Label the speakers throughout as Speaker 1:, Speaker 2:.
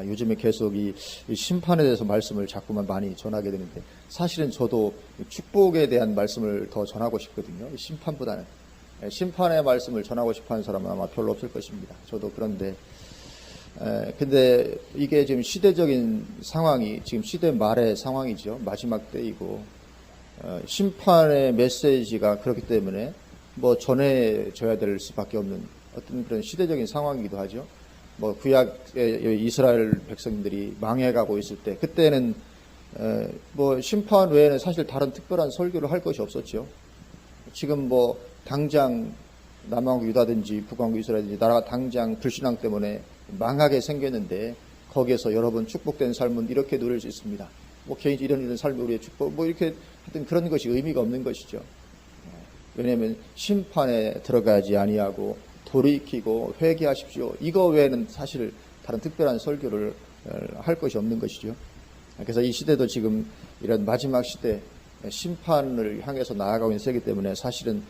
Speaker 1: 요즘에 계속 이 심판에 대해서 말씀을 자꾸만 많이 전하게 되는데, 사실은 저도 축복에 대한 말씀을 더 전하고 싶거든요. 심판보다는. 심판의 말씀을 전하고 싶어 하는 사람은 아마 별로 없을 것입니다. 저도 그런데, 근데 이게 지금 시대적인 상황이 지금 시대 말의 상황이죠. 마지막 때이고, 심판의 메시지가 그렇기 때문에 뭐 전해져야 될 수밖에 없는 어떤 그런 시대적인 상황이기도 하죠. 뭐 구약의 이스라엘 백성들이 망해가고 있을 때, 그때는 뭐 심판 외에는 사실 다른 특별한 설교를 할 것이 없었죠. 지금 뭐 당장 남왕국 유다든지 북왕국 이스라엘든지 나라가 당장 불신앙 때문에 망하게 생겼는데, 거기에서 여러분 축복된 삶은 이렇게 누릴 수 있습니다. 뭐 개인 이런 삶이 우리의 축복, 뭐 이렇게 하여튼 그런 것이 의미가 없는 것이죠. 왜냐하면 심판에 들어가지 아니하고 돌이키고 회개하십시오, 이거 외에는 사실 다른 특별한 설교를 할 것이 없는 것이죠. 그래서 이 시대도 지금 이런 마지막 시대, 심판을 향해서 나아가고 있는 세기 때문에 사실은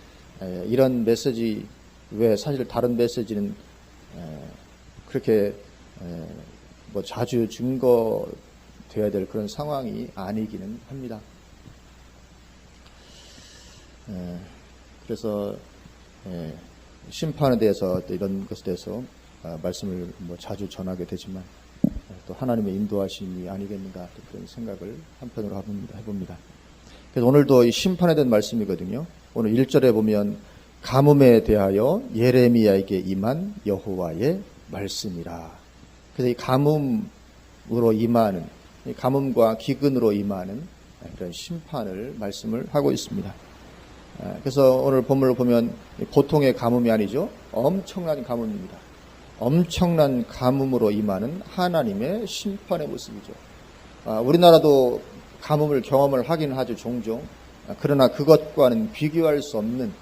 Speaker 1: 이런 메시지 외에 사실 다른 메시지는 그렇게 뭐 자주 증거되어야 될 그런 상황이 아니기는 합니다. 그래서 심판에 대해서 또 이런 것에 대해서 말씀을 뭐 자주 전하게 되지만, 또 하나님의 인도하심이 아니겠는가, 또 그런 생각을 한편으로 해봅니다. 그래서 오늘도 이 심판에 대한 말씀이거든요. 오늘 1절에 보면 가뭄에 대하여 예레미야에게 임한 여호와의 말씀이라. 그래서 이 가뭄으로 임하는, 이 가뭄과 기근으로 임하는 그런 심판을 말씀을 하고 있습니다. 그래서 오늘 본문을 보면 보통의 가뭄이 아니죠. 엄청난 가뭄입니다. 엄청난 가뭄으로 임하는 하나님의 심판의 모습이죠. 우리나라도 가뭄을 경험을 하긴 하죠, 종종. 그러나 그것과는 비교할 수 없는,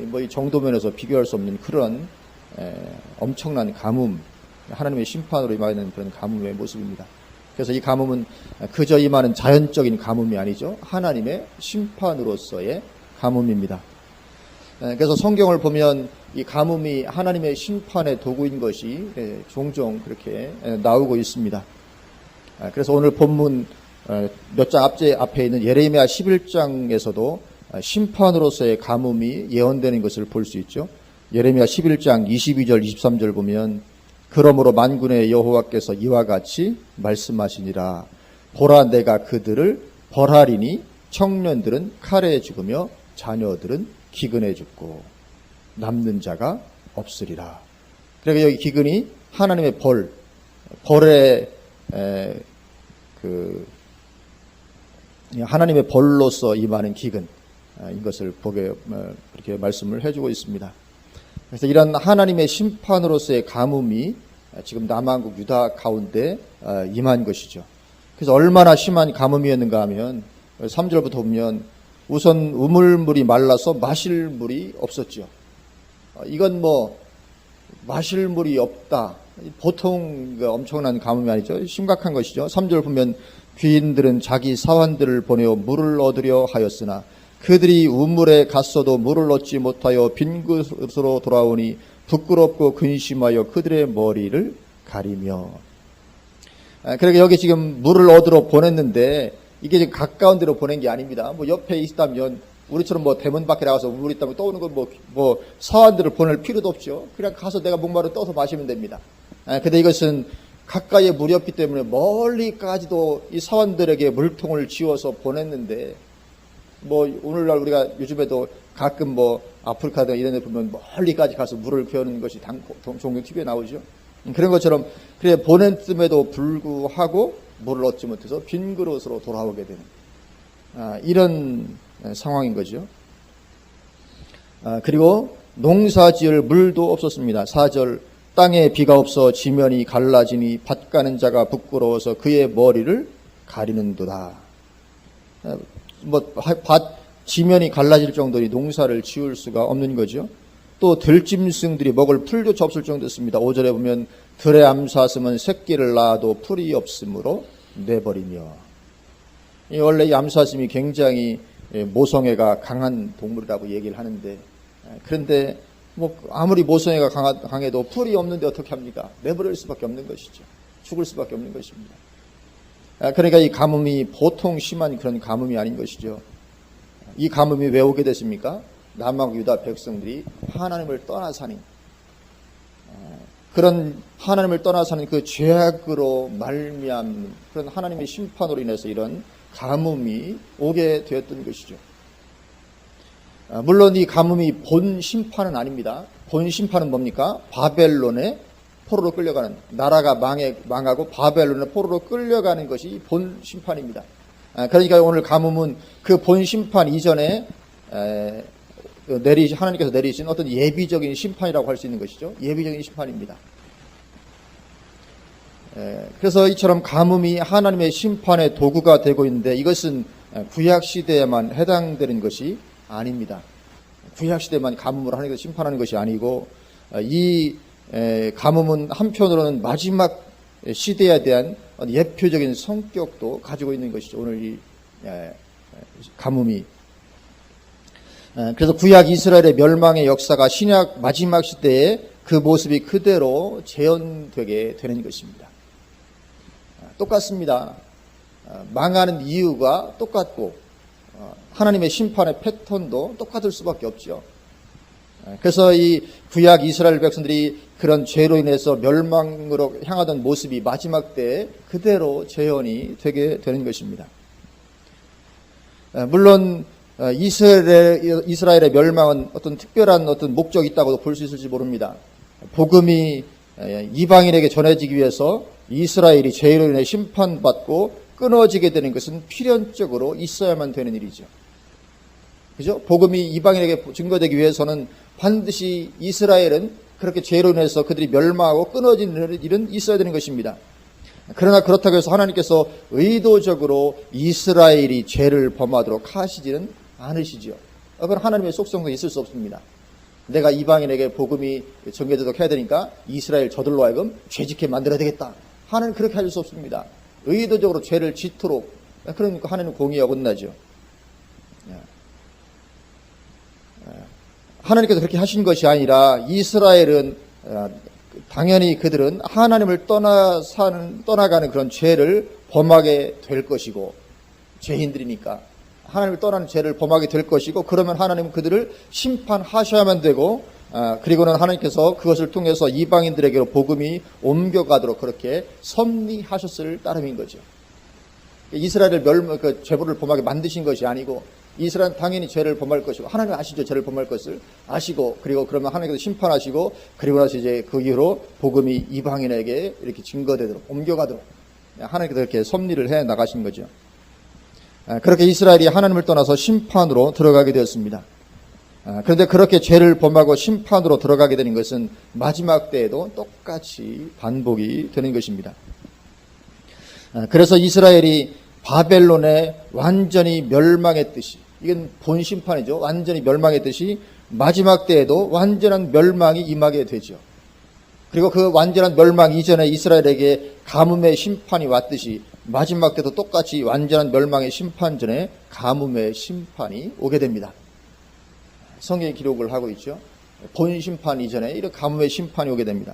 Speaker 1: 뭐 이 정도 면에서 비교할 수 없는 그런 엄청난 가뭄, 하나님의 심판으로 임하는 그런 가뭄의 모습입니다. 그래서 이 가뭄은 그저 임하는 자연적인 가뭄이 아니죠. 하나님의 심판으로서의 가뭄입니다. 그래서 성경을 보면 이 가뭄이 하나님의 심판의 도구인 것이 종종 그렇게 나오고 있습니다. 그래서 오늘 본문 몇 장 앞에 있는 예레미야 11장에서도 심판으로서의 가뭄이 예언되는 것을 볼 수 있죠. 예레미야 11장 22절 23절 보면, 그러므로 만군의 여호와께서 이와 같이 말씀하시니라. 보라, 내가 그들을 벌하리니 청년들은 칼에 죽으며 자녀들은 기근에 죽고 남는 자가 없으리라. 그러니까 여기 기근이 하나님의 벌의 하나님의 벌로서 임하는 기근, 이것을 그렇게 말씀을 해주고 있습니다. 그래서 이런 하나님의 심판으로서의 가뭄이 지금 남한국 유다 가운데 임한 것이죠. 그래서 얼마나 심한 가뭄이었는가 하면 3절부터 보면 우선 우물물이 말라서 마실 물이 없었죠. 이건 뭐 마실 물이 없다, 보통 엄청난 가뭄이 아니죠. 심각한 것이죠. 3절 보면 귀인들은 자기 사환들을 보내어 물을 얻으려 하였으나 그들이 우물에 갔어도 물을 얻지 못하여 빈 그릇으로 돌아오니 부끄럽고 근심하여 그들의 머리를 가리며. 그러니까 여기 지금 물을 얻으러 보냈는데 이게 지금 가까운 데로 보낸 게 아닙니다. 뭐 옆에 있다면 우리처럼 뭐 대문 밖에 나가서 물 있다면 떠오는 건 뭐 사환들을 보낼 필요도 없죠. 그냥 가서 내가 목마르 떠서 마시면 됩니다. 근데 이것은 가까이에 물이 없기 때문에 멀리까지도 이 사환들에게 물통을 지어서 보냈는데, 뭐 오늘날 우리가 요즘에도 가끔 뭐 아프리카 등 이런 데 보면 멀리까지 가서 물을 구하는 것이 종종 TV에 나오죠. 그런 것처럼 그래 보냈음에도 불구하고 물을 얻지 못해서 빈 그릇으로 돌아오게 되는 이런 상황인 거죠. 그리고 농사 지을 물도 없었습니다. 4절, 땅에 비가 없어 지면이 갈라지니 밭 가는 자가 부끄러워서 그의 머리를 가리는도다. 밭 지면이 갈라질 정도로 농사를 지을 수가 없는 거죠. 또 들짐승들이 먹을 풀조차 없을 정도였습니다. 5절에 보면 들의 암사슴은 새끼를 낳아도 풀이 없으므로 내버리며. 원래 이 암사슴이 굉장히 모성애가 강한 동물이라고 얘기를 하는데, 그런데 뭐 아무리 모성애가 강해도 풀이 없는데 어떻게 합니까? 내버릴 수밖에 없는 것이죠. 죽을 수밖에 없는 것입니다. 그러니까 이 가뭄이 보통 심한 그런 가뭄이 아닌 것이죠. 이 가뭄이 왜 오게 됐습니까? 남방 유다 백성들이 하나님을 떠나 사는, 그런 하나님을 떠나 사는 그 죄악으로 말미암는 그런 하나님의 심판으로 인해서 이런 가뭄이 오게 되었던 것이죠. 물론 이 가뭄이 본 심판은 아닙니다. 본 심판은 뭡니까? 바벨론의 포로로 끌려가는, 나라가 망하고 바벨론의 포로로 끌려가는 것이 본 심판입니다. 그러니까 오늘 가뭄은 그 본 심판 이전에 하나님께서 내리신 어떤 예비적인 심판이라고 할 수 있는 것이죠. 예비적인 심판입니다. 그래서 이처럼 가뭄이 하나님의 심판의 도구가 되고 있는데 이것은 구약 시대에만 해당되는 것이 아닙니다. 구약 시대만 가뭄으로 하나님께서 심판하는 것이 아니고 이 가뭄은 한편으로는 마지막 시대에 대한 예표적인 성격도 가지고 있는 것이죠. 오늘 이 가뭄이. 그래서 구약 이스라엘의 멸망의 역사가 신약 마지막 시대에 그 모습이 그대로 재현되게 되는 것입니다. 똑같습니다. 망하는 이유가 똑같고 하나님의 심판의 패턴도 똑같을 수밖에 없죠. 그래서 이 구약 이스라엘 백성들이 그런 죄로 인해서 멸망으로 향하던 모습이 마지막 때에 그대로 재현이 되게 되는 것입니다. 물론 이스라엘의 멸망은 어떤 특별한 어떤 목적이 있다고도 볼 수 있을지 모릅니다. 복음이 이방인에게 전해지기 위해서 이스라엘이 죄로 인해 심판받고 끊어지게 되는 것은 필연적으로 있어야만 되는 일이죠. 그죠? 복음이 이방인에게 증거되기 위해서는 반드시 이스라엘은 그렇게 죄로 인해서 그들이 멸망하고 끊어지는 일은 있어야 되는 것입니다. 그러나 그렇다고 해서 하나님께서 의도적으로 이스라엘이 죄를 범하도록 하시지는 않으시죠. 그건 하나님의 속성도 있을 수 없습니다. 내가 이방인에게 복음이 전개되도록 해야 되니까 이스라엘 저들로 하여금 죄짓게 만들어야 되겠다. 하나님은 그렇게 할 수 없습니다. 의도적으로 죄를 짓도록, 그러니까 하나님은 공의에 어긋나죠. 하나님께서 그렇게 하신 것이 아니라 이스라엘은 당연히 그들은 하나님을 떠나가는 그런 죄를 범하게 될 것이고, 죄인들이니까 하나님을 떠나는 죄를 범하게 될 것이고, 그러면 하나님은 그들을 심판하셔야만 되고, 그리고는 하나님께서 그것을 통해서 이방인들에게로 복음이 옮겨가도록 그렇게 섭리하셨을 따름인 거죠. 이스라엘을 죄를 범하게 만드신 것이 아니고, 이스라엘은 당연히 죄를 범할 것이고, 하나님 아시죠? 죄를 범할 것을 아시고, 그리고 그러면 하나님께서 심판하시고, 그리고 나서 이제 그 이후로 복음이 이방인에게 이렇게 증거되도록, 옮겨가도록 하나님께서 이렇게 섭리를 해 나가신 거죠. 그렇게 이스라엘이 하나님을 떠나서 심판으로 들어가게 되었습니다. 그런데 그렇게 죄를 범하고 심판으로 들어가게 되는 것은 마지막 때에도 똑같이 반복이 되는 것입니다. 그래서 이스라엘이 바벨론에 완전히 멸망했듯이, 이건 본 심판이죠. 완전히 멸망했듯이 마지막 때에도 완전한 멸망이 임하게 되죠. 그리고 그 완전한 멸망 이전에 이스라엘에게 가뭄의 심판이 왔듯이 마지막 때도 똑같이 완전한 멸망의 심판 전에 가뭄의 심판이 오게 됩니다. 성경이 기록을 하고 있죠. 본 심판 이전에 이런 가뭄의 심판이 오게 됩니다.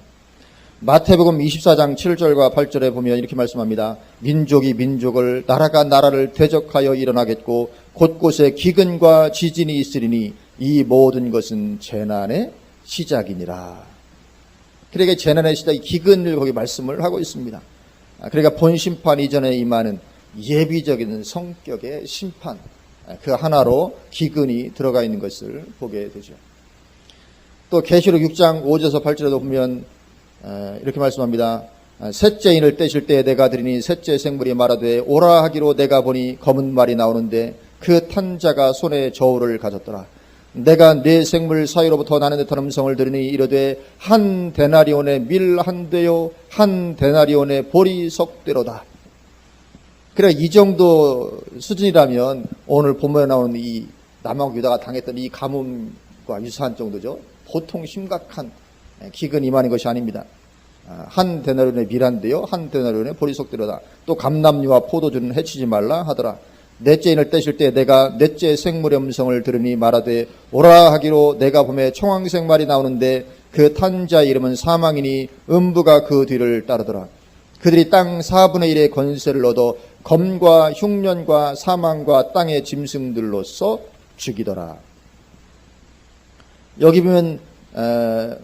Speaker 1: 마태복음 24장 7절과 8절에 보면 이렇게 말씀합니다. 민족이 민족을, 나라가 나라를 대적하여 일어나겠고 곳곳에 기근과 지진이 있으리니 이 모든 것은 재난의 시작이니라. 그러니까 재난의 시작이 기근을 거기 말씀을 하고 있습니다. 그러니까 본 심판 이전에 임하는 예비적인 성격의 심판, 그 하나로 기근이 들어가 있는 것을 보게 되죠. 또 계시록 6장 5절에서 8절에도 보면 이렇게 말씀합니다. 셋째 인을 떼실 때에 내가 드리니 셋째 생물이 말하되 오라 하기로 내가 보니 검은 말이 나오는데 그 탄 자가 손에 저울을 가졌더라. 내가 네 생물 사이로부터 나는 듯한 음성을 들으니 이르되 한 데나리온의 밀 한 되요 한 데나리온의 보리 석대로다. 그래, 이 정도 수준이라면 오늘 본문에 나오는 이 남왕 유다가 당했던 이 가뭄과 유사한 정도죠. 보통 심각한 기근 임하는 것이 아닙니다. 한 데나리온의 밀 한 되요 한 데나리온의 보리 석대로다. 또 감람류와 포도주는 해치지 말라 하더라. 넷째 인을 떼실 때 내가 넷째 생물의 음성을 들으니 말하되 오라 하기로 내가 봄에 청황색 말이 나오는데 그 탄 자의 이름은 사망이니 음부가 그 뒤를 따르더라. 그들이 땅 4분의 1의 권세를 얻어 검과 흉년과 사망과 땅의 짐승들로서 죽이더라. 여기 보면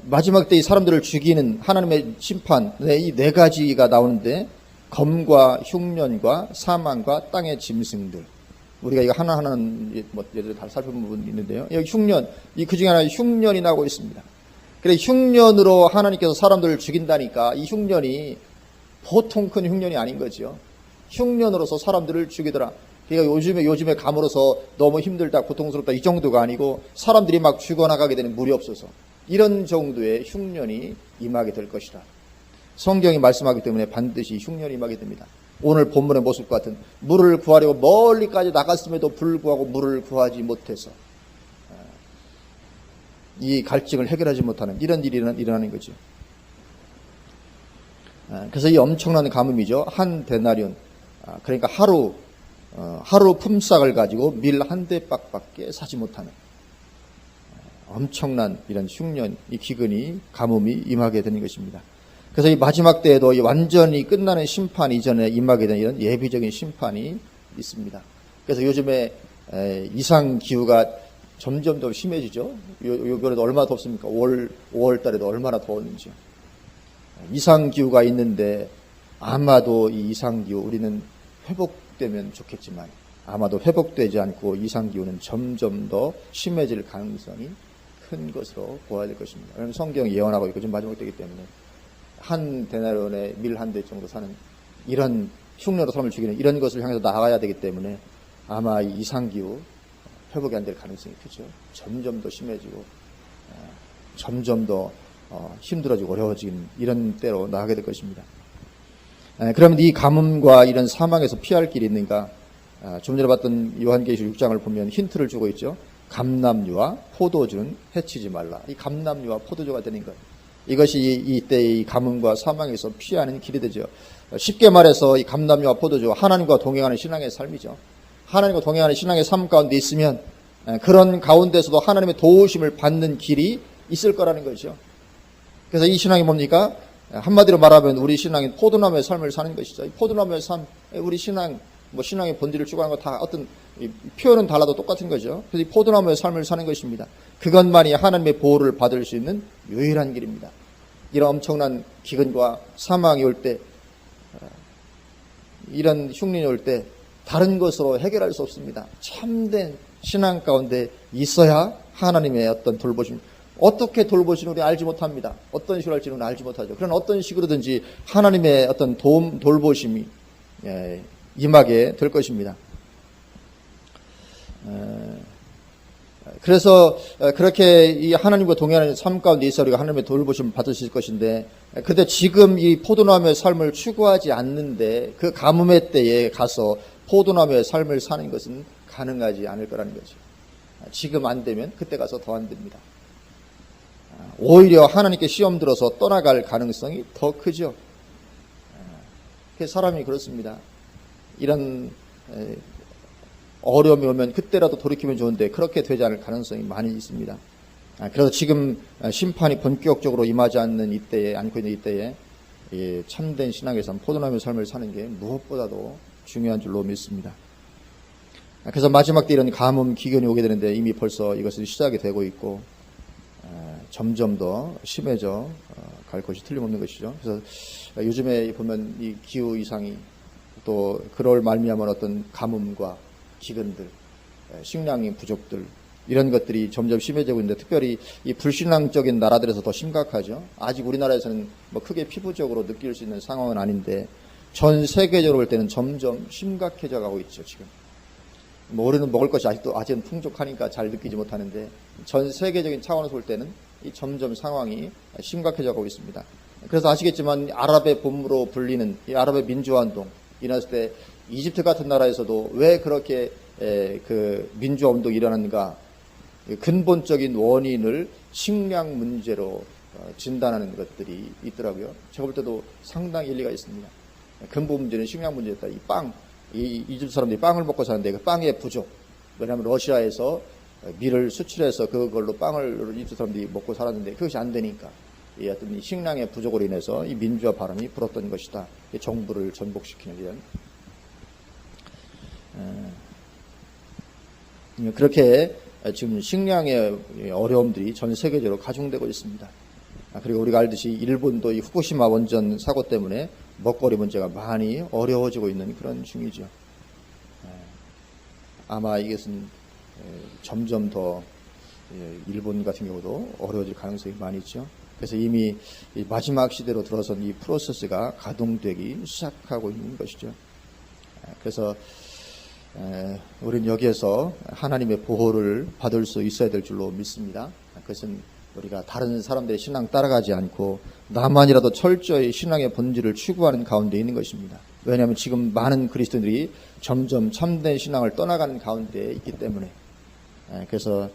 Speaker 1: 마지막 때 이 사람들을 죽이는 하나님의 심판, 이 네 가지가 나오는데 검과 흉년과 사망과 땅의 짐승들. 우리가 이거 하나하나는 예를 다 살펴본 부분이 있는데요. 여기 흉년, 그 중에 하나 흉년이 나오고 있습니다. 그래 흉년으로 하나님께서 사람들을 죽인다니까 이 흉년이 보통 큰 흉년이 아닌 거죠. 흉년으로서 사람들을 죽이더라. 그러니까 요즘에 감으로서 너무 힘들다, 고통스럽다 이 정도가 아니고 사람들이 막 죽어나가게 되는 물이 없어서 이런 정도의 흉년이 임하게 될 것이다. 성경이 말씀하기 때문에 반드시 흉년이 임하게 됩니다. 오늘 본문의 모습과 같은 물을 구하려고 멀리까지 나갔음에도 불구하고 물을 구하지 못해서 이 갈증을 해결하지 못하는 이런 일이 일어나는 거죠. 그래서 이 엄청난 가뭄이죠. 한 데나리온, 그러니까 하루 품삯을 가지고 밀 한 대박밖에 사지 못하는 엄청난 이런 흉년, 이 기근이 가뭄이 임하게 되는 것입니다. 그래서 이 마지막 때에도 완전히 끝나는 심판 이전에 임하게 되는 이런 예비적인 심판이 있습니다. 그래서 요즘에 이상 기후가 점점 더 심해지죠. 요번에도 얼마나 덥습니까? 5월 달에도 얼마나 더웠는지요. 이상 기후가 있는데 아마도 이 이상 기후 우리는 회복되면 좋겠지만 아마도 회복되지 않고 이상 기후는 점점 더 심해질 가능성이 큰 것으로 보아야 될 것입니다. 왜냐하면 성경이 예언하고 있고 지금 마지막 때이기 때문에 한 데나리온에 밀 한 대 정도 사는 이런 흉내로 사람을 죽이는 이런 것을 향해서 나아가야 되기 때문에 아마 이 이상 기후 회복이 안 될 가능성이 크죠. 점점 더 심해지고 점점 더 힘들어지고 어려워지는 이런 때로 나아가게 될 것입니다. 그러면 이 가뭄과 이런 사망에서 피할 길이 있는가? 좀 전에 봤던 요한계시록 6장을 보면 힌트를 주고 있죠. 감람류와 포도주는 해치지 말라. 이 감람류와 포도주가 되는 것. 이것이 이때의 가뭄과 사망에서 피하는 길이 되죠. 쉽게 말해서 이 감람류와 포도주, 하나님과 동행하는 신앙의 삶이죠. 하나님과 동행하는 신앙의 삶 가운데 있으면 그런 가운데서도 하나님의 도우심을 받는 길이 있을 거라는 거죠. 그래서 이 신앙이 뭡니까? 한마디로 말하면 우리 신앙이 포도나무의 삶을 사는 것이죠. 이 포도나무의 삶, 우리 신앙, 신앙의 본질을 추구하는 거 다 어떤 표현은 달라도 똑같은 거죠. 그래서 이 포도나무의 삶을 사는 것입니다. 그것만이 하나님의 보호를 받을 수 있는 유일한 길입니다. 이런 엄청난 기근과 사망이 올 때, 이런 흉년이 올 때 다른 것으로 해결할 수 없습니다. 참된 신앙 가운데 있어야 하나님의 어떤 돌보심, 어떻게 돌보시는 우리 알지 못합니다. 어떤 식으로 할지는 알지 못하죠. 그러나 어떤 식으로든지 하나님의 어떤 돌보심이 임하게 될 것입니다. 그래서 그렇게 이 하나님과 동행하는 삶 가운데 있어 우리가 하나님의 돌보심을 받을 수 있을 것인데, 그런데 지금 이 포도나무의 삶을 추구하지 않는데 그 가뭄의 때에 가서 포도나무의 삶을 사는 것은 가능하지 않을 거라는 거죠. 지금 안 되면 그때 가서 더 안 됩니다. 오히려 하나님께 시험 들어서 떠나갈 가능성이 더 크죠. 사람이 그렇습니다. 이런 어려움이 오면 그때라도 돌이키면 좋은데 그렇게 되지 않을 가능성이 많이 있습니다. 그래서 지금 심판이 본격적으로 임하지 않는 이때에, 않고 있는 이때에 참된 신앙의 삶, 포도나무의 삶을 사는 게 무엇보다도 중요한 줄로 믿습니다. 그래서 마지막 때 이런 가뭄, 기근이 오게 되는데 이미 벌써 이것은 시작이 되고 있고 점점 더 심해져 갈 것이 틀림없는 것이죠. 그래서 요즘에 보면 이 기후 이상이 또 그럴 말미암은 어떤 가뭄과 기근들, 식량의 부족들 이런 것들이 점점 심해지고 있는데 특별히 이 불신앙적인 나라들에서 더 심각하죠. 아직 우리나라에서는 크게 피부적으로 느낄 수 있는 상황은 아닌데 전 세계적으로 볼 때는 점점 심각해져 가고 있죠. 지금 우리는 먹을 것이 아직은 풍족하니까 잘 느끼지 못하는데 전 세계적인 차원에서 볼 때는 이 점점 상황이 심각해져 가고 있습니다. 그래서 아시겠지만 아랍의 봄으로 불리는 이 아랍의 민주화운동 일어났을 때 이집트 같은 나라에서도 왜 그렇게 그 민주화 운동이 일어났는가? 근본적인 원인을 식량 문제로 진단하는 것들이 있더라고요. 제가 볼 때도 상당히 일리가 있습니다. 근본 문제는 식량 문제였다. 이 이집트 사람들이 빵을 먹고 사는데 그 빵의 부족. 왜냐하면 러시아에서 밀을 수출해서 그걸로 빵을 이집트 사람들이 먹고 살았는데 그것이 안 되니까 이 어떤 이 식량의 부족으로 인해서 이 민주화 바람이 불었던 것이다. 정부를 전복시키는 이런 그렇게 지금 식량의 어려움들이 전 세계적으로 가중되고 있습니다. 그리고 우리가 알듯이 일본도 이 후쿠시마 원전 사고 때문에 먹거리 문제가 많이 어려워지고 있는 그런 중이죠. 아마 이것은 점점 더 일본 같은 경우도 어려워질 가능성이 많이 있죠. 그래서 이미 마지막 시대로 들어선 이 프로세스가 가동되기 시작하고 있는 것이죠. 그래서 우리는 여기에서 하나님의 보호를 받을 수 있어야 될 줄로 믿습니다. 그것은 우리가 다른 사람들의 신앙 따라가지 않고 나만이라도 철저히 신앙의 본질을 추구하는 가운데 있는 것입니다. 왜냐하면 지금 많은 그리스도인들이 점점 참된 신앙을 떠나가는 가운데 있기 때문에 그래서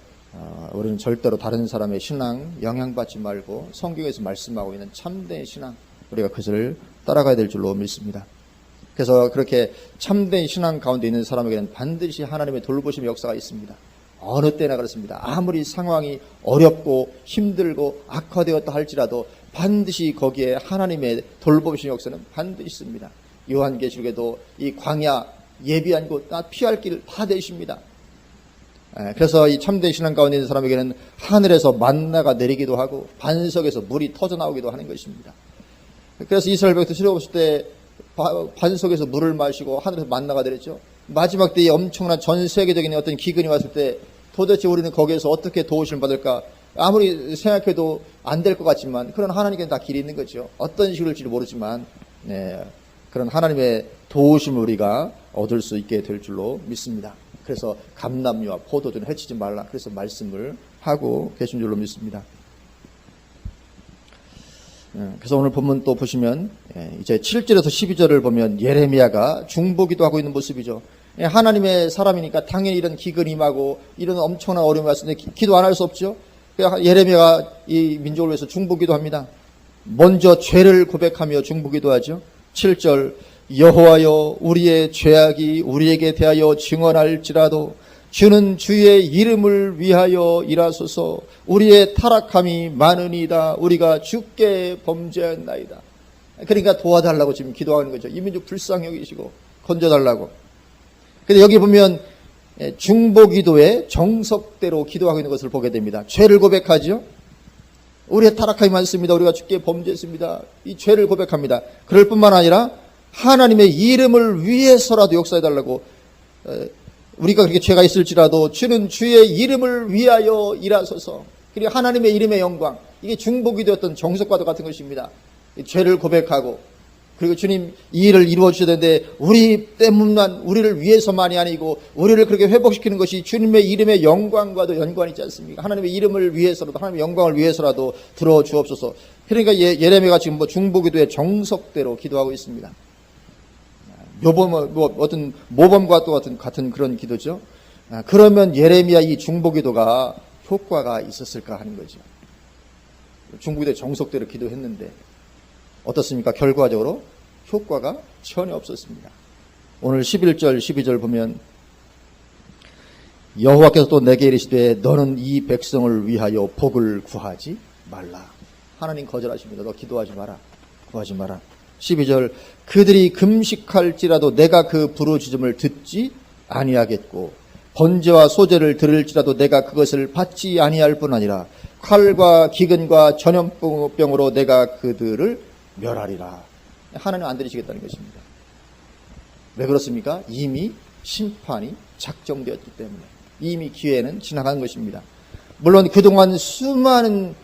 Speaker 1: 우리는 절대로 다른 사람의 신앙 영향받지 말고 성경에서 말씀하고 있는 참된 신앙 우리가 그것을 따라가야 될 줄로 믿습니다. 그래서 그렇게 참된 신앙 가운데 있는 사람에게는 반드시 하나님의 돌보심의 역사가 있습니다. 어느 때나 그렇습니다. 아무리 상황이 어렵고 힘들고 악화되었다 할지라도 반드시 거기에 하나님의 돌보심의 역사는 반드시 있습니다. 요한계시록에도 이 광야 예비한 곳 다 피할 길 다 되십니다. 그래서 이 참된 신앙 가운데 있는 사람에게는 하늘에서 만나가 내리기도 하고 반석에서 물이 터져나오기도 하는 것입니다. 그래서 이스라엘 백성들 시려웠을 때 반석에서 물을 마시고 하늘에서 만나가 내렸죠. 마지막 때에 엄청난 전 세계적인 어떤 기근이 왔을 때 도대체 우리는 거기에서 어떻게 도우심을 받을까? 아무리 생각해도 안 될 것 같지만 그런 하나님께는 다 길이 있는 거죠. 어떤 식으로일지 모르지만 그런 하나님의 도우심을 우리가 얻을 수 있게 될 줄로 믿습니다. 그래서 감람류와 포도주는 해치지 말라. 그래서 말씀을 하고 계신 줄로 믿습니다. 그래서 오늘 본문 또 보시면 이제 7절에서 12절을 보면 예레미야가 중보기도 하고 있는 모습이죠. 하나님의 사람이니까 당연히 이런 기근이 임하고 이런 엄청난 어려움이 왔을 때 기도 안 할 수 없죠. 예레미야가 이 민족을 위해서 중보기도 합니다. 먼저 죄를 고백하며 중보기도 하죠. 7절 여호와여 우리의 죄악이 우리에게 대하여 증언할지라도 주는 주의 이름을 위하여 일하소서. 우리의 타락함이 많으니이다. 우리가 주께 범죄했나이다. 그러니까 도와달라고 지금 기도하는 거죠. 이 민족 불쌍히 여기시고 건져달라고. 근데 여기 보면 중보기도의 정석대로 기도하고 있는 것을 보게 됩니다. 죄를 고백하죠. 우리의 타락함이 많습니다. 우리가 주께 범죄했습니다. 이 죄를 고백합니다. 그럴 뿐만 아니라 하나님의 이름을 위해서라도 역사해달라고 우리가 그렇게 죄가 있을지라도 주는 주의 이름을 위하여 일하소서. 그리고 하나님의 이름의 영광, 이게 중보기도였던 정석과도 같은 것입니다. 죄를 고백하고 그리고 주님 이 일을 이루어 주셔야 되는데 우리 때문만 우리를 위해서만이 아니고 우리를 그렇게 회복시키는 것이 주님의 이름의 영광과도 연관이 있지 않습니까? 하나님의 이름을 위해서라도 하나님의 영광을 위해서라도 들어 주옵소서. 그러니까 예레미야가 지금 중보기도의 정석대로 기도하고 있습니다. 어떤 모범과 또 같은 그런 기도죠. 그러면 예레미야 이 중보기도가 효과가 있었을까 하는 거죠. 중보기도의 정석대로 기도했는데 어떻습니까? 결과적으로 효과가 전혀 없었습니다. 오늘 11절 12절 보면 여호와께서 또 내게 이르시되 너는 이 백성을 위하여 복을 구하지 말라. 하나님 거절하십니다. 너 기도하지 마라. 구하지 마라. 12절 그들이 금식할지라도 내가 그 부르짖음을 듣지 아니하겠고 번제와 소제를 들을지라도 내가 그것을 받지 아니할 뿐 아니라 칼과 기근과 전염병으로 내가 그들을 멸하리라. 하나님 안 들으시겠다는 것입니다. 왜 그렇습니까? 이미 심판이 작정되었기 때문에 이미 기회는 지나간 것입니다. 물론 그동안 수많은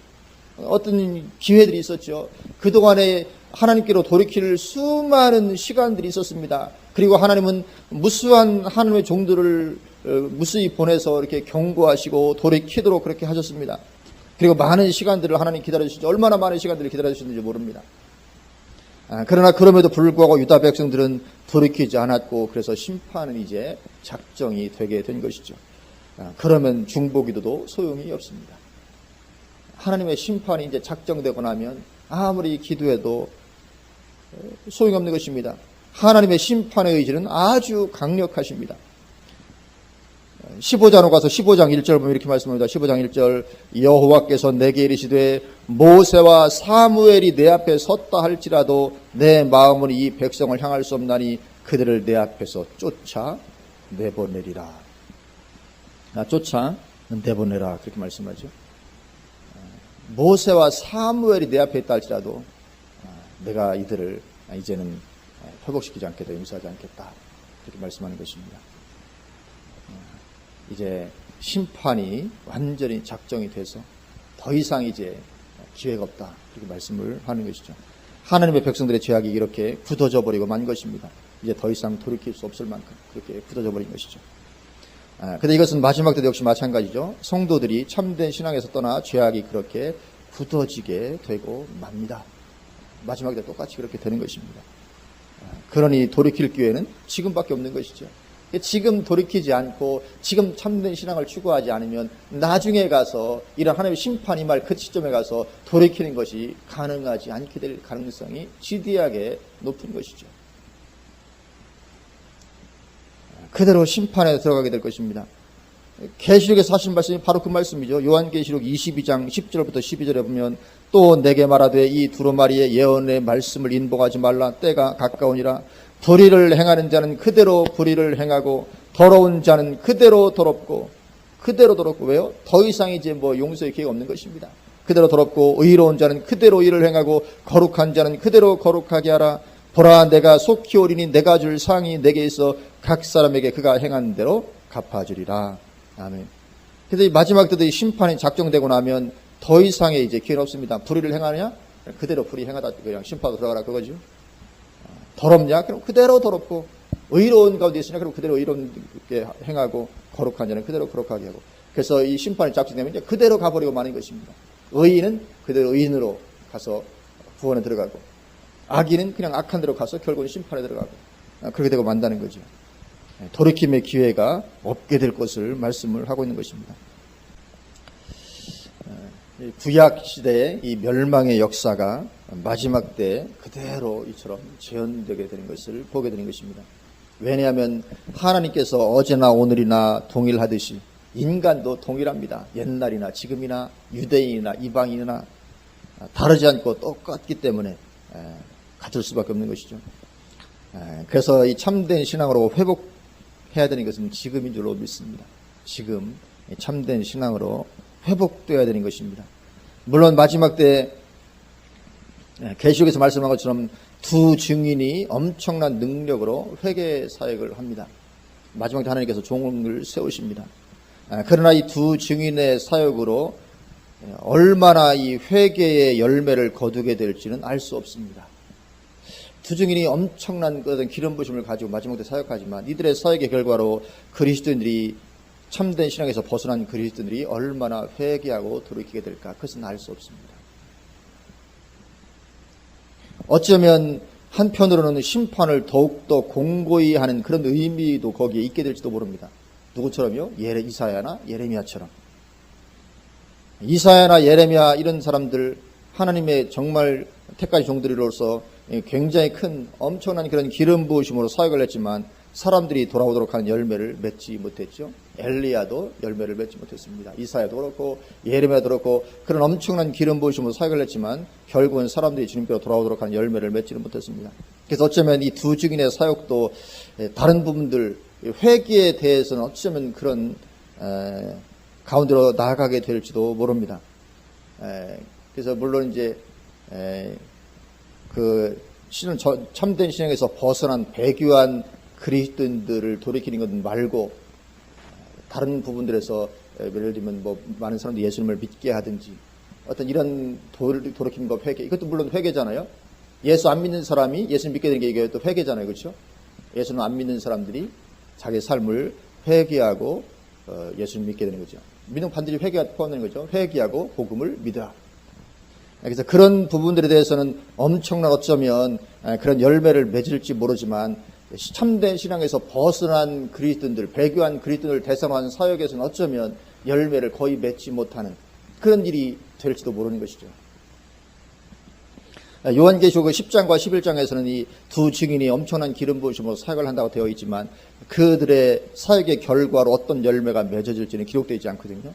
Speaker 1: 어떤 기회들이 있었죠. 그동안에 하나님께로 돌이킬 수많은 시간들이 있었습니다. 그리고 하나님은 무수한 하나님의 종들을 무수히 보내서 이렇게 경고하시고 돌이키도록 그렇게 하셨습니다. 그리고 많은 시간들을 하나님 기다려주시죠. 얼마나 많은 시간들을 기다려주셨는지 모릅니다. 그러나 그럼에도 불구하고 유다 백성들은 돌이키지 않았고 그래서 심판은 이제 작정이 되게 된 것이죠. 그러면 중보기도도 소용이 없습니다. 하나님의 심판이 이제 작정되고 나면 아무리 기도해도 소용이 없는 것입니다. 하나님의 심판의 의지는 아주 강력하십니다. 15장으로 가서 15장 1절 보면 이렇게 말씀합니다. 15장 1절 여호와께서 내게 이르시되 모세와 사무엘이 내 앞에 섰다 할지라도 내 마음은 이 백성을 향할 수 없나니 그들을 내 앞에서 쫓아 내보내리라. 쫓아 내보내라 그렇게 말씀하죠. 모세와 사무엘이 내 앞에 있다 할지라도 내가 이들을 이제는 회복시키지 않겠다, 용서하지 않겠다 그렇게 말씀하는 것입니다. 이제 심판이 완전히 작정이 돼서 더 이상 이제 기회가 없다 그렇게 말씀을 하는 것이죠. 하나님의 백성들의 죄악이 이렇게 굳어져 버리고 만 것입니다. 이제 더 이상 돌이킬 수 없을 만큼 그렇게 굳어져 버린 것이죠. 그런데 이것은 마지막 때도 역시 마찬가지죠. 성도들이 참된 신앙에서 떠나 죄악이 그렇게 굳어지게 되고 맙니다. 마지막 때 똑같이 그렇게 되는 것입니다. 그러니 돌이킬 기회는 지금밖에 없는 것이죠. 지금 돌이키지 않고 지금 참된 신앙을 추구하지 않으면 나중에 가서 이런 하나님의 심판이 말 그 시점에 가서 돌이키는 것이 가능하지 않게 될 가능성이 지대하게 높은 것이죠. 그대로 심판에 들어가게 될 것입니다. 계시록에서 하신 말씀이 바로 그 말씀이죠. 요한계시록 22장 10절부터 12절에 보면 또 내게 말하되 이 두루마리의 예언의 말씀을 인봉하지 말라. 때가 가까우니라. 불의를 행하는 자는 그대로 불의를 행하고 더러운 자는 그대로 더럽고 왜요? 더 이상 이제 용서의 기회가 없는 것입니다. 그대로 더럽고 의로운 자는 그대로 의를 행하고 거룩한 자는 그대로 거룩하게 하라. 보라 내가 속히 오리니 내가 줄 상이 내게 있어 각 사람에게 그가 행한 대로 갚아주리라. 아멘. 그래서 이 마지막 때도 이 심판이 작정되고 나면 더 이상의 이제 기회는 없습니다. 불의를 행하느냐? 그대로 불의 행하다 그냥 심판으로 들어가라 그거죠. 더럽냐? 그럼 그대로 더럽고 의로운 가운데 있으냐? 그럼 그대로 의롭게 행하고 거룩한 자는 그대로 거룩하게 하고. 그래서 이 심판이 작정되면 이제 그대로 가버리고 마는 것입니다. 의인은 그대로 의인으로 가서 구원에 들어가고 악인은 그냥 악한 대로 가서 결국은 심판에 들어가고 그렇게 되고 만다는 거죠. 돌이킴의 기회가 없게 될 것을 말씀을 하고 있는 것입니다. 구약 시대의 이 멸망의 역사가 마지막 때 그대로 이처럼 재현되게 되는 것을 보게 되는 것입니다. 왜냐하면 하나님께서 어제나 오늘이나 동일하듯이 인간도 동일합니다. 옛날이나 지금이나 유대인이나 이방인이나 다르지 않고 똑같기 때문에 같을 수밖에 없는 것이죠. 그래서 이 참된 신앙으로 회복해야 되는 것은 지금인 줄로 믿습니다. 지금 참된 신앙으로 회복되어야 되는 것입니다. 물론 마지막 때 계시록에서 말씀한 것처럼 두 증인이 엄청난 능력으로 회개 사역을 합니다. 마지막 때 하나님께서 종을 세우십니다. 그러나 이 두 증인의 사역으로 얼마나 이 회개의 열매를 거두게 될지는 알 수 없습니다. 두 증인이 엄청난 기름 부심을 가지고 마지막 때 사역하지만 이들의 사역의 결과로 그리스도인들이 참된 신앙에서 벗어난 그리스도인들이 얼마나 회개하고 돌이키게 될까 그것은 알 수 없습니다. 어쩌면 한편으로는 심판을 더욱더 공고히 하는 그런 의미도 거기에 있게 될지도 모릅니다. 누구처럼요? 이사야나 예레미야처럼. 이사야나 예레미야 이런 사람들 하나님의 정말 택하신 종들로서 굉장히 큰 엄청난 그런 기름 부으심으로 사역을 했지만 사람들이 돌아오도록 하는 열매를 맺지 못했죠. 엘리야도 열매를 맺지 못했습니다. 이사야도 그렇고 예레미야도 그렇고 그런 엄청난 기름 부으심으로 사역을 했지만 결국은 사람들이 주님께로 돌아오도록 하는 열매를 맺지는 못했습니다. 그래서 어쩌면 이 두 증인의 사역도 다른 부분들 회개에 대해서는 어쩌면 그런 가운데로 나아가게 될지도 모릅니다. 그래서 물론 이제 그 참된 신앙에서 벗어난 배교한 그리스도인들을 돌이키는 것 말고 다른 부분들에서 예를 들면 많은 사람들이 예수님을 믿게 하든지 어떤 이런 돌이키는 것 회개 이것도 물론 회개잖아요. 예수 안 믿는 사람이 예수님 믿게 되는 게 이게 또 회개잖아요, 그렇죠? 예수는 안 믿는 사람들이 자기 삶을 회개하고 예수님 믿게 되는 거죠. 믿는 반드시 회개가 포함되는 거죠. 회개하고 복음을 믿으라. 그래서 그런 부분들에 대해서는 엄청난 어쩌면 그런 열매를 맺을지 모르지만 참된 신앙에서 벗어난 그리스도인들, 배교한 그리스도인을 대상으로 한 사역에서는 어쩌면 열매를 거의 맺지 못하는 그런 일이 될지도 모르는 것이죠. 요한계시록 10장과 11장에서는 이 두 증인이 엄청난 기름 부으심으로 사역을 한다고 되어 있지만 그들의 사역의 결과로 어떤 열매가 맺어질지는 기록되어 있지 않거든요.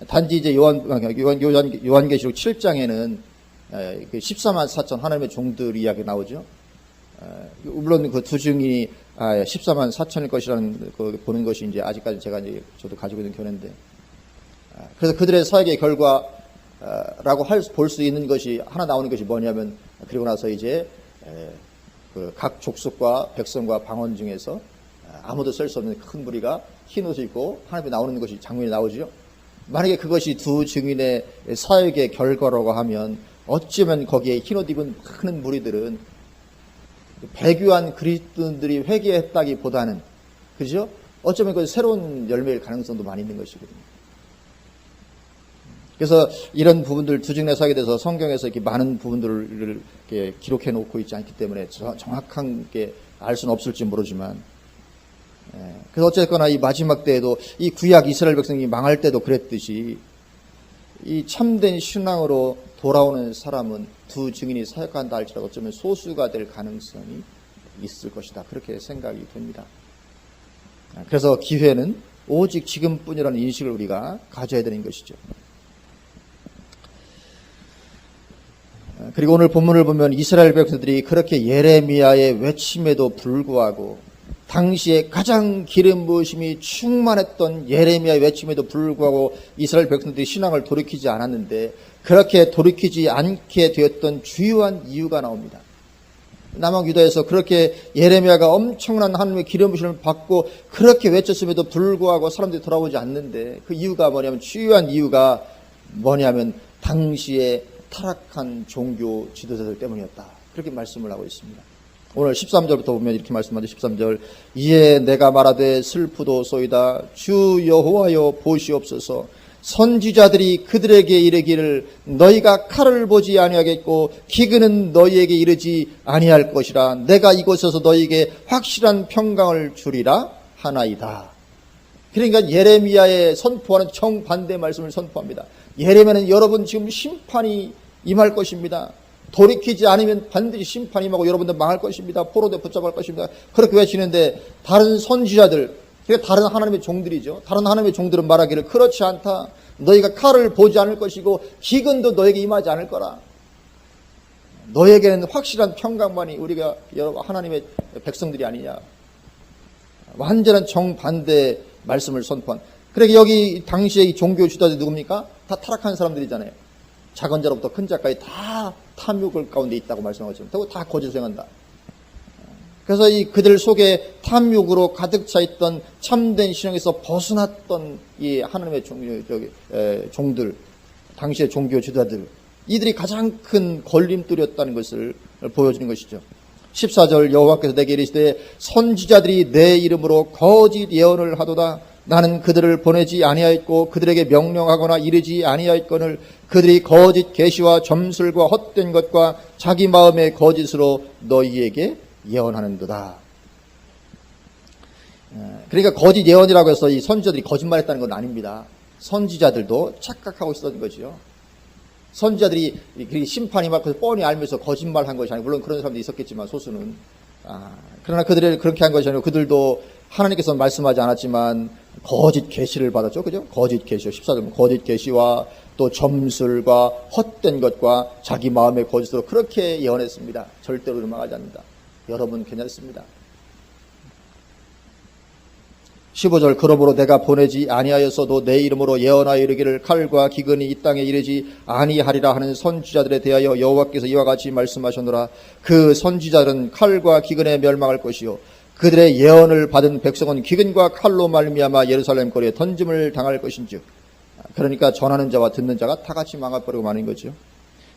Speaker 1: 단지 이제 요한계시록 7장에는 14만 4천 하나님의 종들 이야기 나오죠. 물론 그 두 증인이 14만 4천일 것이라는 보는 것이 이제 아직까지 제가 이제 저도 가지고 있는 견해인데, 그래서 그들의 사역의 결과라고 볼 수 있는 것이 하나 나오는 것이 뭐냐면, 그리고 나서 이제 각 족속과 백성과 방언 중에서 아무도 쓸 수 없는 큰 무리가 흰 옷을 입고 하나님이 나오는 것이 장면이 나오죠. 만약에 그것이 두 증인의 사역의 결과라고 하면 어쩌면 거기에 흰 옷 입은 큰 무리들은 배교한 그리스도인들이 회개했다기보다는, 그죠? 어쩌면 그 새로운 열매일 가능성도 많이 있는 것이거든요. 그래서 이런 부분들, 두 증인의 사역에 대해서 성경에서 이렇게 많은 부분들을 이렇게 기록해 놓고 있지 않기 때문에 정확하게 알 수는 없을지 모르지만, 그래서 어쨌거나 이 마지막 때에도 이 구약 이스라엘 백성이 망할 때도 그랬듯이 이 참된 신앙으로 돌아오는 사람은 두 증인이 사역한다 할지라도 어쩌면 소수가 될 가능성이 있을 것이다, 그렇게 생각이 됩니다. 그래서 기회는 오직 지금뿐이라는 인식을 우리가 가져야 되는 것이죠. 그리고 오늘 본문을 보면 이스라엘 백성들이 그렇게 예레미야의 외침에도 불구하고, 당시에 가장 기름 부으심이 충만했던 예레미야의 외침에도 불구하고 이스라엘 백성들이 신앙을 돌이키지 않았는데, 그렇게 돌이키지 않게 되었던 주요한 이유가 나옵니다. 남왕 유다에서 그렇게 예레미야가 엄청난 하나님의 기름 부으심을 받고 그렇게 외쳤음에도 불구하고 사람들이 돌아오지 않는데, 그 이유가 뭐냐면, 주요한 이유가 뭐냐면 당시에 타락한 종교 지도자들 때문이었다, 그렇게 말씀을 하고 있습니다. 오늘 13절부터 보면 이렇게 말씀하죠. 13절, 이에 내가 말하되 슬프도소이다. 주 여호와여 보시옵소서. 선지자들이 그들에게 이르기를 너희가 칼을 보지 아니하겠고 기근은 너희에게 이르지 아니할 것이라. 내가 이곳에서 너희에게 확실한 평강을 주리라 하나이다. 그러니까 예레미야의 선포하는 정반대 말씀을 선포합니다. 예레미야는 여러분 지금 심판이 임할 것입니다. 돌이키지 않으면 반드시 심판이 임하고 여러분들 망할 것입니다. 포로대 붙잡을 것입니다. 그렇게 외치는데, 다른 선지자들, 다른 하나님의 종들이죠. 다른 하나님의 종들은 말하기를 그렇지 않다. 너희가 칼을 보지 않을 것이고 기근도 너에게 임하지 않을 거라. 너에게는 확실한 평강만이 우리가 하나님의 백성들이 아니냐. 완전한 정반대 말씀을 선포한. 그러니까 여기 당시에 이 종교 지도자들이 누굽니까? 다 타락한 사람들이잖아요. 작은 자로부터 큰 자까지 다 탐욕을 가운데 있다고 말씀하죠. 그리고 다 거짓을 행한다. 그래서 이 그들 속에 탐욕으로 가득 차 있던 참된 신앙에서 벗어났던 이 하나님의 종들, 당시의 종교 지도자들, 이들이 가장 큰 걸림돌이었다는 것을 보여주는 것이죠. 14절, 여호와께서 내게 이르시되 선지자들이 내 이름으로 거짓 예언을 하도다. 나는 그들을 보내지 아니하였고 그들에게 명령하거나 이르지 아니하였거늘 그들이 거짓 계시와 점술과 헛된 것과 자기 마음의 거짓으로 너희에게 예언하는도다. 그러니까 거짓 예언이라고 해서 이 선지자들이 거짓말했다는 건 아닙니다. 선지자들도 착각하고 있었던 거죠. 선지자들이 심판이 막 뻔히 알면서 거짓말한 것이 아니고, 물론 그런 사람도 있었겠지만 소수는. 그러나 그들이 그렇게 한 것이 아니고 그들도 하나님께서 말씀하지 않았지만 거짓 계시를 받았죠. 그죠? 거짓 계시요. 14절 거짓 계시와 또 점술과 헛된 것과 자기 마음의 거짓으로 그렇게 예언했습니다. 절대로 망하지 않는다. 여러분 괜찮습니다. 15절 그러므로 내가 보내지 아니하였어도 내 이름으로 예언하여 이르기를 칼과 기근이 이 땅에 이르지 아니하리라 하는 선지자들에 대하여 여호와께서 이와 같이 말씀하셨노라. 그 선지자들은 칼과 기근에 멸망할 것이요 그들의 예언을 받은 백성은 기근과 칼로 말미암아 예루살렘 거리에 던짐을 당할 것인즉. 그러니까 전하는 자와 듣는 자가 다 같이 망해버리고 마는 거죠.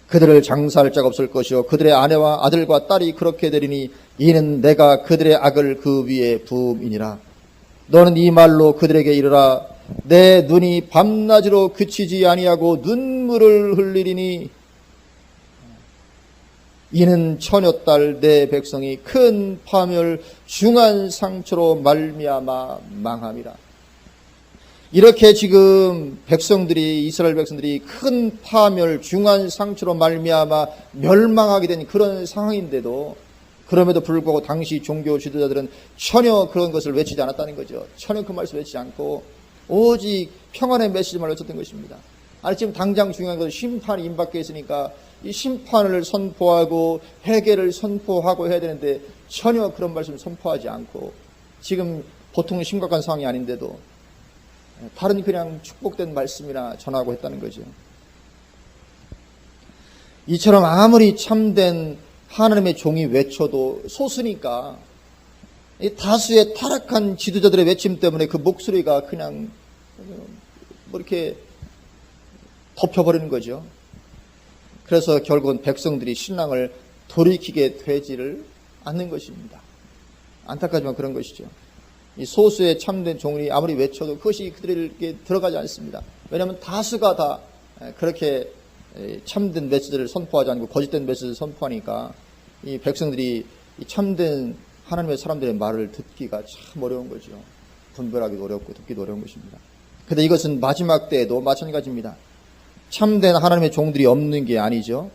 Speaker 1: 그들을 장사할 자가 없을 것이요 그들의 아내와 아들과 딸이 그렇게 되리니 이는 내가 그들의 악을 그 위에 부음이니라. 너는 이 말로 그들에게 이르라. 내 눈이 밤낮으로 그치지 아니하고 눈물을 흘리리니 이는 처녀딸 내 백성이 큰 파멸 중한 상처로 말미암아 망함이라. 이렇게 지금 이스라엘 백성들이 큰 파멸, 중한 상처로 말미암아 멸망하게 된 그런 상황인데도 그럼에도 불구하고 당시 종교 지도자들은 전혀 그런 것을 외치지 않았다는 거죠. 전혀 그 말씀을 외치지 않고 오직 평안의 메시지만 외쳤던 것입니다. 아니 지금 당장 중요한 것은 심판이 임박해 있으니까 이 심판을 선포하고 회개를 선포하고 해야 되는데 전혀 그런 말씀을 선포하지 않고 지금 보통 심각한 상황이 아닌데도 다른 그냥 축복된 말씀이나 전하고 했다는 거죠. 이처럼 아무리 참된 하나님의 종이 외쳐도 소수니까 다수의 타락한 지도자들의 외침 때문에 그 목소리가 그냥 뭐 이렇게 덮여버리는 거죠. 그래서 결국은 백성들이 신앙을 돌이키게 되지를 않는 것입니다. 안타깝지만 그런 것이죠. 이 소수의 참된 종이 아무리 외쳐도 그것이 그들에게 들어가지 않습니다. 왜냐하면 다수가 다 그렇게 참된 메시지를 선포하지 않고 거짓된 메시지를 선포하니까 이 백성들이 이 참된 하나님의 사람들의 말을 듣기가 참 어려운 거죠. 분별하기도 어렵고 듣기도 어려운 것입니다. 그런데 이것은 마지막 때에도 마찬가지입니다. 참된 하나님의 종들이 없는 게 아니죠.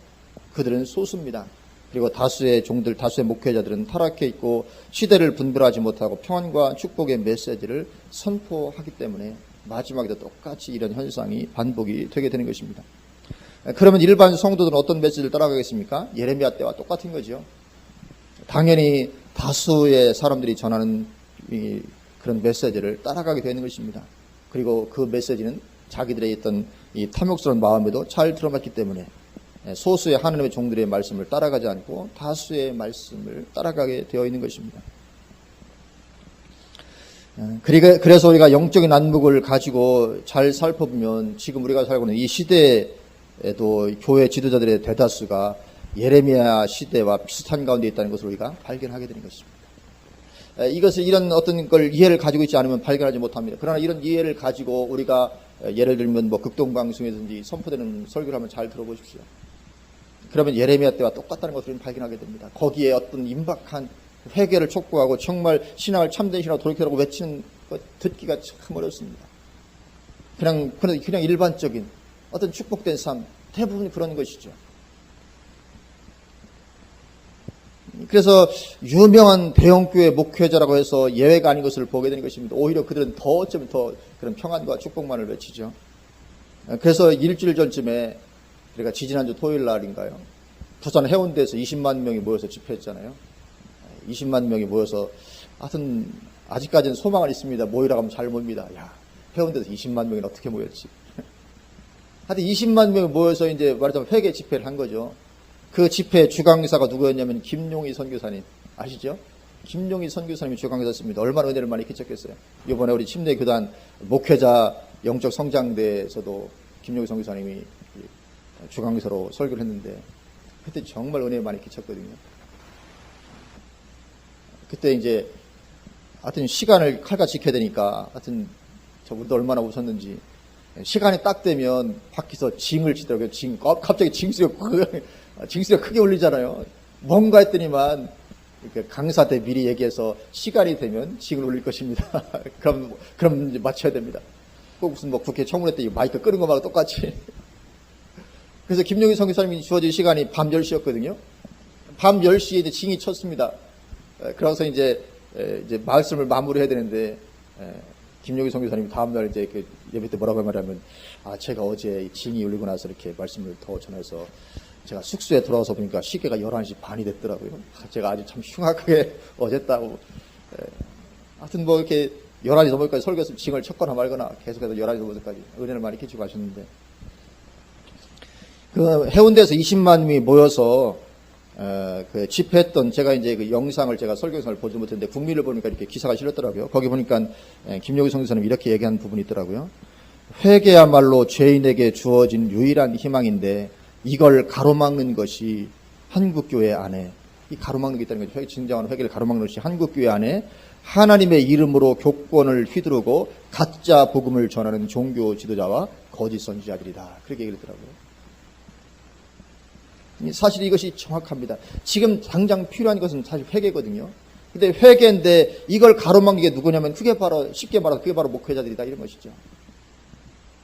Speaker 1: 그들은 소수입니다. 그리고 다수의 종들, 다수의 목회자들은 타락해 있고 시대를 분별하지 못하고 평안과 축복의 메시지를 선포하기 때문에 마지막에도 똑같이 이런 현상이 반복이 되게 되는 것입니다. 그러면 일반 성도들은 어떤 메시지를 따라가겠습니까? 예레미야 때와 똑같은 거죠. 당연히 다수의 사람들이 전하는 그런 메시지를 따라가게 되는 것입니다. 그리고 그 메시지는 자기들의 있던 이 탐욕스러운 마음에도 잘 들어맞기 때문에 소수의 하나님의 종들의 말씀을 따라가지 않고 다수의 말씀을 따라가게 되어 있는 것입니다. 그래서 우리가 영적인 안목을 가지고 잘 살펴보면 지금 우리가 살고 있는 이 시대에도 교회 지도자들의 대다수가 예레미야 시대와 비슷한 가운데 있다는 것을 우리가 발견하게 되는 것입니다. 이것을 이런 어떤 걸 이해를 가지고 있지 않으면 발견하지 못합니다. 그러나 이런 이해를 가지고 우리가 예를 들면 뭐 극동방송이든지 선포되는 설교를 하면 잘 들어보십시오. 그러면 예레미야 때와 똑같다는 것을 발견하게 됩니다. 거기에 어떤 임박한 회개를 촉구하고 정말 신앙을 참된 신앙으로 돌이키라고 외치는 것 듣기가 참 어렵습니다. 그냥 일반적인 어떤 축복된 삶 대부분 그런 것이죠. 그래서 유명한 대형교회 목회자라고 해서 예외가 아닌 것을 보게 되는 것입니다. 오히려 그들은 어쩌면 더 그런 평안과 축복만을 외치죠. 그래서 일주일 전쯤에 우리가 지지난주 토요일 날인가요? 부산 해운대에서 20만 명이 모여서 집회했잖아요. 20만 명이 모여서 하여튼 아직까지는 소망은 있습니다. 모이라고 하면 잘 모입니다. 야, 해운대에서 20만 명이 어떻게 모였지? 하여튼 20만 명이 모여서 이제 말하자면 회개 집회를 한 거죠. 그 집회 주강사가 누구였냐면 김용희 선교사님 아시죠? 김용희 선교사님이 주강사였습니다. 얼마나 은혜를 많이 끼쳤겠어요. 이번에 우리 침례교단 목회자 영적 성장대에서도 김용희 선교사님이 주강사로 설교를 했는데 그때 정말 은혜 많이 끼쳤거든요. 그때 이제 하여튼 시간을 칼같이 지켜야 되니까 하여튼 저분도 얼마나 웃었는지 시간이 딱 되면 밖에서 징을 치더라고요. 갑자기 징수가 크게 울리잖아요. 뭔가 했더니만 강사 때 미리 얘기해서 시간이 되면 징을 울릴 것입니다. 그럼 이제 맞춰야 됩니다. 꼭 무슨 뭐 국회 청문회 때 마이크 끄는 것하고 똑같이. 그래서 김용희 선교사님이 주어진 시간이 밤 10시였거든요. 밤 10시에 이제 징이 쳤습니다. 그래서 이제 말씀을 마무리해야 되는데 김용희 선교사님이 다음날 이제 그 예배 때 뭐라고 말하면 제가 어제 징이 울리고 나서 이렇게 말씀을 더 전해서 제가 숙소에 돌아와서 보니까 시계가 11시 반이 됐더라고요. 제가 아주 참 흉악하게 어쨌다고. 하여튼 뭐 이렇게 11시 넘어까지 설교했으면 징을 쳤거나 말거나 계속해서 11시 넘어까지 은혜를 많이 끼치고 하셨는데 그 해운대에서 20만 명이 모여서 그 집회했던 제가 이제 그 영상을 제가 설교 영상을 보지 못했는데 국민을 보니까 이렇게 기사가 실렸더라고요. 거기 보니까 김용희 선교사님 이렇게 얘기한 부분이 있더라고요. 회개야말로 죄인에게 주어진 유일한 희망인데 이걸 가로막는 것이 한국교회 안에 이 가로막는 게 있다는 거죠. 진정한 회개를 가로막는 것이 한국교회 안에 하나님의 이름으로 교권을 휘두르고 가짜 복음을 전하는 종교 지도자와 거짓 선지자들이다. 그렇게 얘기를 했더라고요. 사실 이것이 정확합니다. 지금 당장 필요한 것은 사실 회개거든요. 근데 회개인데 이걸 가로막는 게 누구냐면 그게 바로 쉽게 말해서 그게 바로 목회자들이다 이런 것이죠.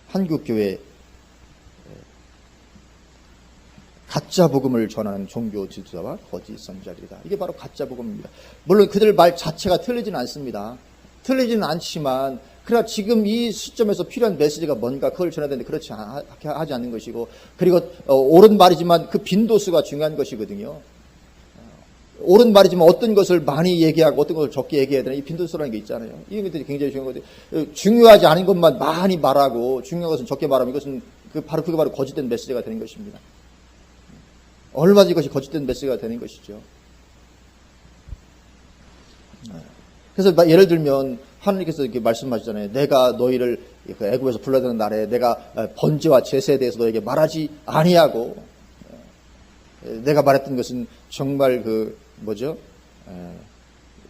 Speaker 1: 한국교회 가짜 복음을 전하는 종교 지도자와 거짓 선지자들이다. 이게 바로 가짜 복음입니다. 물론 그들 말 자체가 틀리지는 않습니다. 틀리지는 않지만 그러나 지금 이 시점에서 필요한 메시지가 뭔가 그걸 전해야 되는데 그렇지 하지 않는 것이고, 그리고 옳은 말이지만 그 빈도수가 중요한 것이거든요. 옳은 말이지만 어떤 것을 많이 얘기하고 어떤 것을 적게 얘기해야 되나, 이 빈도수라는 게 있잖아요. 이런 것들이 굉장히 중요한 거죠. 중요하지 않은 것만 많이 말하고 중요한 것은 적게 말하면 이것은 그게 바로 거짓된 메시지가 되는 것입니다. 얼마든지 이것이 거짓된 메시지가 되는 것이죠. 그래서 예를 들면 하나님께서 이렇게 말씀하시잖아요. 내가 너희를 애굽에서 불러드는 날에 내가 번제와 제사에 대해서 너에게 말하지 아니하고, 내가 말했던 것은 정말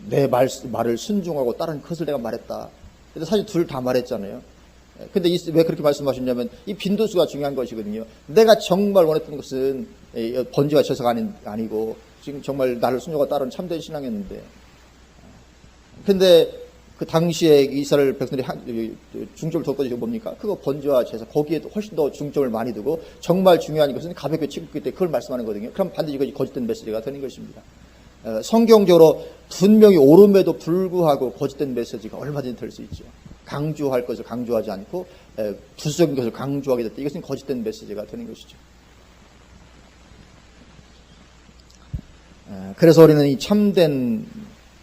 Speaker 1: 내 말을 순종하고 다른 것을 내가 말했다. 근데 사실 둘 다 말했잖아요. 근데 왜 그렇게 말씀하셨냐면 이 빈도수가 중요한 것이거든요. 내가 정말 원했던 것은 번제와 제사가 아니고 지금 정말 나를 순종하고 따른 참된 신앙이었는데, 근데 그 당시에 이스라엘 백성들이 중점을 뒀던 것이 뭡니까? 그거 번제와 제사, 거기에 훨씬 더 중점을 많이 두고 정말 중요한 것은 가볍게 치고 있기 때문에 그걸 말씀하는 거거든요. 그럼 반드시 이것이 거짓된 메시지가 되는 것입니다. 성경적으로 분명히 옳음에도 불구하고 거짓된 메시지가 얼마든지 될 수 있죠. 강조할 것을 강조하지 않고 부수적인 것을 강조하게 됐다. 이것은 거짓된 메시지가 되는 것이죠. 그래서 우리는 이 참된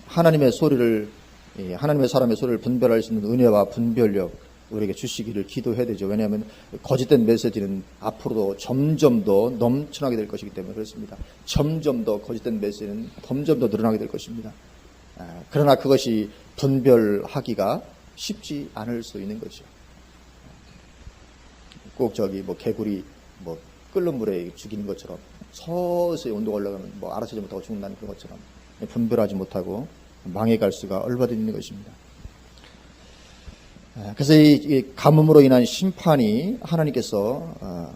Speaker 1: 하나님의 소리를, 하나님의 사람의 소리를 분별할 수 있는 은혜와 분별력 우리에게 주시기를 기도해야 되죠. 왜냐하면 거짓된 메시지는 앞으로도 점점 더 넘쳐나게 될 것이기 때문에 그렇습니다. 점점 더 거짓된 메시지는 점점 더 늘어나게 될 것입니다. 그러나 그것이 분별하기가 쉽지 않을 수 있는 거죠. 꼭 개구리 끓는 물에 죽이는 것처럼 서서히 온도가 올라가면 알아채지 못하고 죽는다는 그런 것처럼 분별하지 못하고 망해갈 수가 얼마든지 있는 것입니다. 그래서 이 가뭄으로 인한 심판이 하나님께서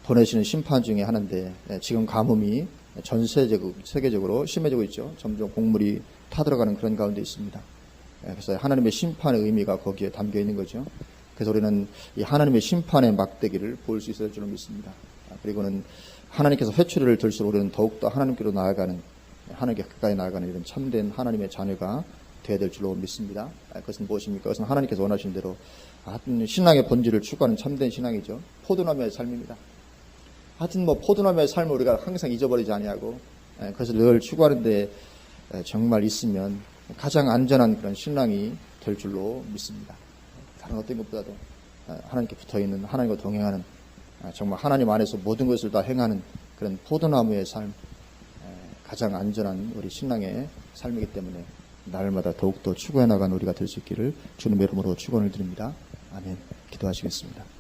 Speaker 1: 보내시는 심판 중에 하나인데, 지금 가뭄이 전 세계적으로 심해지고 있죠. 점점 곡물이 타들어가는 그런 가운데 있습니다. 그래서 하나님의 심판의 의미가 거기에 담겨 있는 거죠. 그래서 우리는 이 하나님의 심판의 막대기를 볼 수 있을 줄로 믿습니다. 그리고는 하나님께서 회초리를 들수록 우리는 더욱더 하나님께로 나아가는, 하나님께 가까이 나아가는 이런 참된 하나님의 자녀가 되어야 될 줄로 믿습니다. 그것은 무엇입니까? 그것은 하나님께서 원하신 대로 신앙의 본질을 추구하는 참된 신앙이죠. 포도나무의 삶입니다. 하여튼 포도나무의 삶을 우리가 항상 잊어버리지 아니하고 그것을 늘 추구하는데 정말 있으면 가장 안전한 그런 신앙이 될 줄로 믿습니다. 다른 어떤 것보다도 하나님께 붙어있는, 하나님과 동행하는, 정말 하나님 안에서 모든 것을 다 행하는 그런 포도나무의 삶, 가장 안전한 우리 신앙의 삶이기 때문에 날마다 더욱더 추구해 나가는 우리가 될 수 있기를 주님의 이름으로 축원을 드립니다. 아멘. 기도하시겠습니다.